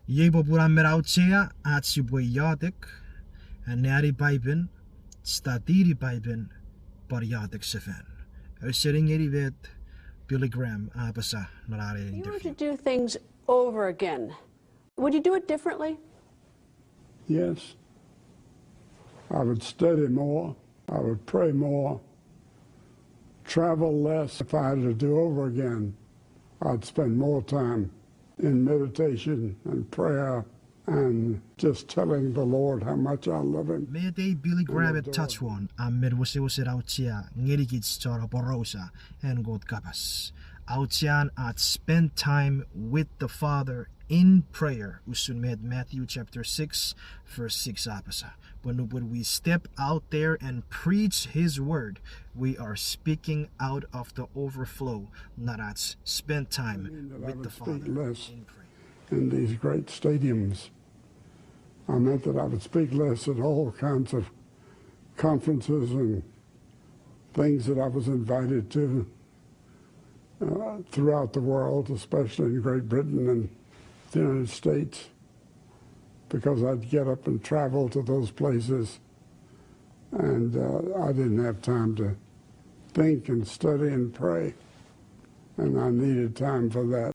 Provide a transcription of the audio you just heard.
Yebo buran merauchea at Sipwe iotek and nari pipen statiri pipen par iotek sefen. Sering erivet Billy Graham apasa narare If you were to interview. do things over again, would you do it differently? Yes. I would study more. I would pray more. Travel less. If I had to do over again, I'd spend more time in meditation and prayer and just telling the Lord how much I love him. Mayday Billy Graham at touch one amid wase rauchea ngerigits chora borosa and god kapas. Autian at spend time with the Father in prayer. Usun med Matthew chapter 6 verse 6 apasa. When we step out there and preach his word, we are speaking out of the overflow. Narats spend time with the Father less in prayer. In these great stadiums. I meant that I would speak less at all kinds of conferences and things that I was invited to throughout the world, especially in Great Britain and the United States, because I'd get up and travel to those places, and I didn't have time to think and study and pray, and I needed time for that.